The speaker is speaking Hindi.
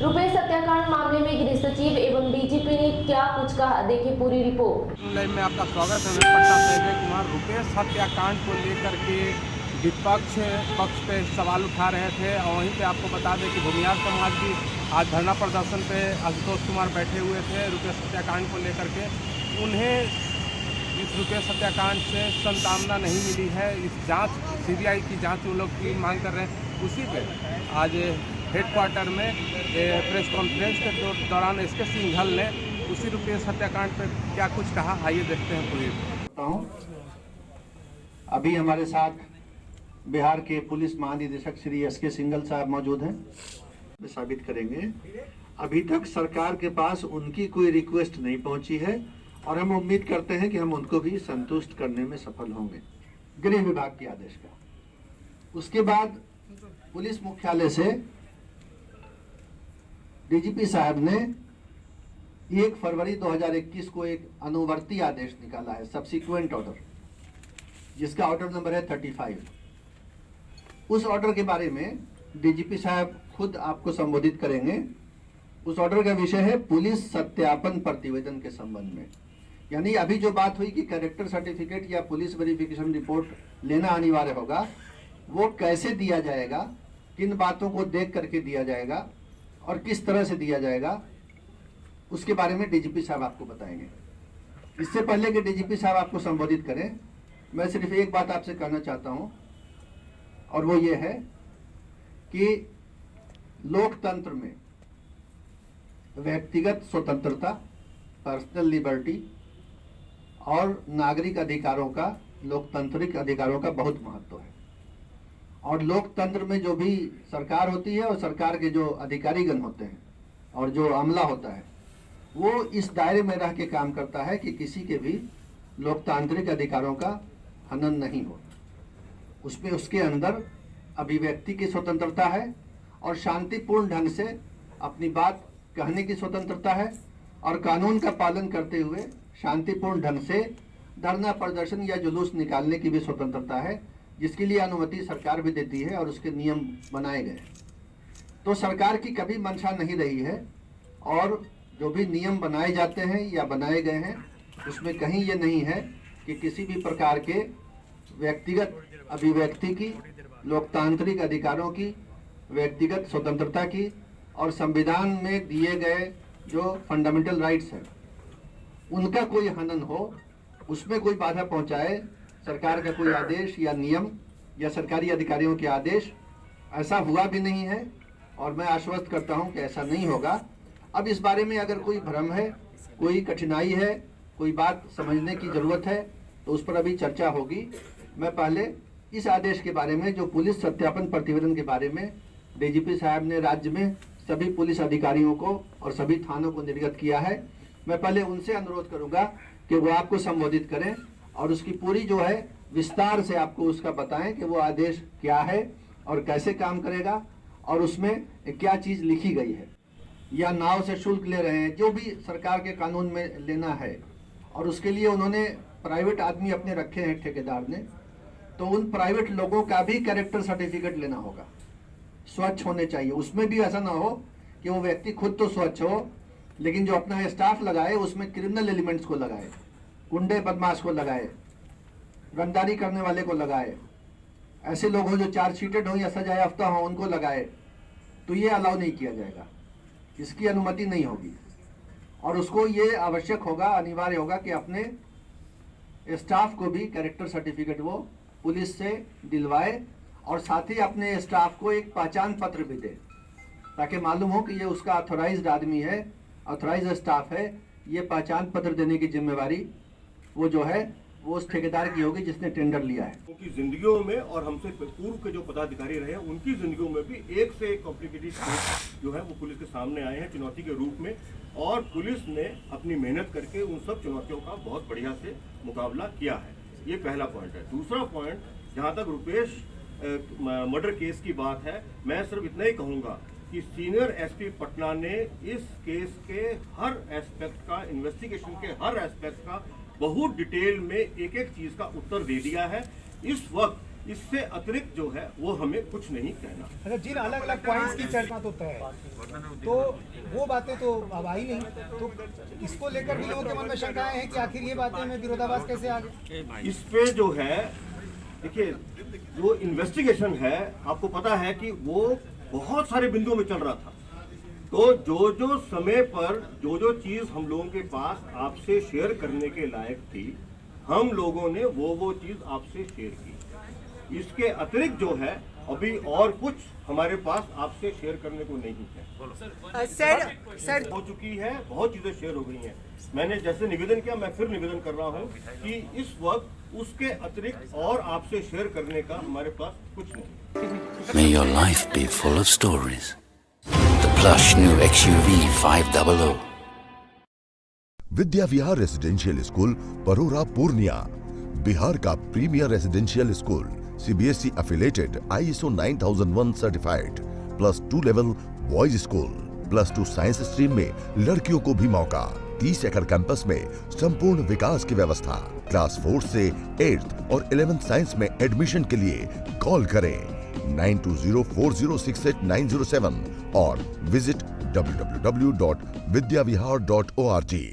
रुपए सत्याकांड मामले में गृह सचिव एवं डीजीपी ने क्या कुछ कहा, देखिए पूरी रिपोर्ट। लाइव में आपका स्वागत है। मैं पटना से विजय कुमार। रुपेश हत्याकांड को लेकर के विपक्ष पक्ष पे सवाल उठा रहे थे और वहीं पे आपको बता दें कि भूमिहार समाज भी आज धरना प्रदर्शन पे आशुतोष कुमार बैठे हुए थे रुपेश हत्याकांड को लेकर के। उन्हें इस रुपेश हत्याकांड से संतावना नहीं मिली है। इस जांच सीबीआई की जांच वो लोग की मांग कर रहे हैं। उसी पे आज हेडक्वार्टर में प्रेस कॉन्फ्रेंस के दौरान एसके सिंघल ने उसी रुपेश हत्याकांड पर क्या कुछ कहा, आइए देखते हैं पूरी। अभी हमारे साथ बिहार के पुलिस महानिदेशक श्री एसके सिंघल साहब मौजूद हैं। साबित करेंगे अभी तक सरकार के पास उनकी कोई रिक्वेस्ट नहीं पहुंची है और हम उम्मीद करते हैं कि हम उनको भी संतुष्ट करने में सफल होंगे गृह विभाग के आदेश का। उसके बाद पुलिस मुख्यालय से डीजीपी साहब ने 1 फरवरी 2021 को एक अनुवर्ती आदेश निकाला है, सब्सिक्वेंट ऑर्डर, जिसका ऑर्डर नंबर है 35। उस ऑर्डर के बारे में डीजीपी साहब खुद आपको संबोधित करेंगे। उस ऑर्डर का विषय है पुलिस सत्यापन प्रतिवेदन के संबंध में। यानी अभी जो बात हुई कि कैरेक्टर सर्टिफिकेट या पुलिस वेरिफिकेशन रिपोर्ट लेना अनिवार्य होगा, वो कैसे दिया जाएगा, किन बातों को देख करके दिया जाएगा और किस तरह से दिया जाएगा, उसके बारे में डीजीपी साहब आपको बताएंगे। इससे पहले कि डीजीपी साहब आपको संबोधित करें, मैं सिर्फ एक बात आपसे कहना चाहता हूं और वो ये है कि लोकतंत्र में व्यक्तिगत स्वतंत्रता, पर्सनल लिबर्टी और नागरिक अधिकारों का, लोकतांत्रिक अधिकारों का बहुत महत्व है। और लोकतंत्र में जो भी सरकार होती है और सरकार के जो अधिकारीगण होते हैं और जो अमला होता है, वो इस दायरे में रह के काम करता है कि किसी के भी लोकतांत्रिक अधिकारों का हनन नहीं हो। उसमें उसके अंदर अभिव्यक्ति की स्वतंत्रता है और शांतिपूर्ण ढंग से अपनी बात कहने की स्वतंत्रता है और कानून का पालन करते हुए शांतिपूर्ण ढंग से धरना प्रदर्शन या जुलूस निकालने की भी स्वतंत्रता है, जिसके लिए अनुमति सरकार भी देती है और उसके नियम बनाए गए। तो सरकार की कभी मंशा नहीं रही है और जो भी नियम बनाए जाते हैं या बनाए गए हैं, उसमें कहीं ये नहीं है कि किसी भी प्रकार के व्यक्तिगत अभिव्यक्ति की, लोकतांत्रिक अधिकारों की, व्यक्तिगत स्वतंत्रता की और संविधान में दिए गए जो फंडामेंटल राइट्स हैं, उनका कोई हनन हो, उसमें कोई बाधा पहुंचाए सरकार का कोई आदेश या नियम या सरकारी अधिकारियों के आदेश, ऐसा हुआ भी नहीं है और मैं आश्वस्त करता हूं कि ऐसा नहीं होगा। अब इस बारे में अगर कोई भ्रम है, कोई कठिनाई है, कोई बात समझने की जरूरत है, तो उस पर अभी चर्चा होगी। मैं पहले इस आदेश के बारे में, जो पुलिस सत्यापन प्रतिवेदन के बारे में डीजीपी साहब ने राज्य में सभी पुलिस अधिकारियों को और सभी थानों को निर्गत किया है, मैं पहले उनसे अनुरोध करूंगा कि वो आपको संबोधित करें और उसकी पूरी जो है विस्तार से आपको उसका बताएं कि वो आदेश क्या है और कैसे काम करेगा और उसमें क्या चीज़ लिखी गई है। या नाव से शुल्क ले रहे हैं, जो भी सरकार के कानून में लेना है, और उसके लिए उन्होंने प्राइवेट आदमी अपने रखे हैं ठेकेदार ने, तो उन प्राइवेट लोगों का भी कैरेक्टर सर्टिफिकेट लेना होगा, स्वच्छ होने चाहिए। उसमें भी ऐसा ना हो कि वो व्यक्ति खुद तो स्वच्छ हो लेकिन जो अपना स्टाफ लगाए उसमें क्रिमिनल एलिमेंट्स को लगाए, गुंडे बदमाश को लगाए, रंगदारी करने वाले को लगाए, ऐसे लोग हों जो चार्जशीटेड हों या सजा याफ्ता हों उनको लगाए, तो ये अलाउ नहीं किया जाएगा, इसकी अनुमति नहीं होगी। और उसको ये आवश्यक होगा, अनिवार्य होगा कि अपने स्टाफ को भी कैरेक्टर सर्टिफिकेट वो पुलिस से दिलवाए और साथ ही अपने स्टाफ को एक पहचान पत्र भी दे, ताकि मालूम हो कि ये उसका ऑथोराइज्ड आदमी है, ऑथोराइज्ड स्टाफ है। ये पहचान पत्र देने की जिम्मेवारी वो जो है वो उस ठेकेदार की होगी जिसने टेंडर लिया है। उनकी जिंदगियों में और हमसे पूर्व के जो पदाधिकारी रहे हैं उनकी जिंदगियों में भी एक से एक कॉम्प्लिकेटेड केस जो है वो पुलिस के सामने आए हैं चुनौती के रूप में, और पुलिस ने अपनी मेहनत करके उन सब चुनौतियों का बहुत बढ़िया से मुकाबला किया है। ये पहला पॉइंट है। दूसरा पॉइंट, जहाँ तक रुपेश मर्डर केस की बात है, मैं सिर्फ इतना ही कहूँगा कि सीनियर एसपी पटना ने इस केस के हर एस्पेक्ट का, इन्वेस्टिगेशन के हर एस्पेक्ट का बहुत डिटेल में एक एक चीज का उत्तर दे दिया है। इस वक्त इससे अतिरिक्त जो है वो हमें कुछ नहीं कहना। अच्छा, जिन अलग अलग पॉइंट्स की चर्चा तो तय है, तो वो बातें तो अब आई नहीं, तो इसको लेकर भी लोगों के मन में शंकाएं हैं कि आखिर ये बातें में विरोधाभास कैसे आ गए। इस पे जो है देखिए, जो इन्वेस्टिगेशन है आपको पता है कि वो बहुत सारे बिंदुओं में चल रहा था। तो जो समय पर जो चीज हम लोगों के पास आपसे शेयर करने के लायक थी, हम लोगों ने वो चीज आपसे शेयर की। इसके अतिरिक्त जो है अभी और कुछ हमारे पास आपसे शेयर करने को नहीं है। सर हो चुकी है, बहुत चीजें शेयर हो गई हैं। मैंने जैसे निवेदन किया, मैं फिर निवेदन कर रहा हूं कि इस वक्त उसके अतिरिक्त और आपसे शेयर करने का हमारे पास कुछ नहीं। May your life be full of stories. The plush new XUV 500. Vidya Vihar residential school Parora Purnia, Bihar का premier residential school, CBSE affiliated, ISO 9001 certified, +2 level boys school, +2 science stream में लड़कियों को भी मौका, 30 एकड़ कैंपस में संपूर्ण विकास की व्यवस्था। क्लास 4 से 8th और 11th साइंस में एडमिशन के लिए कॉल करें 9204068907 और विजिट www.vidyavihar.org।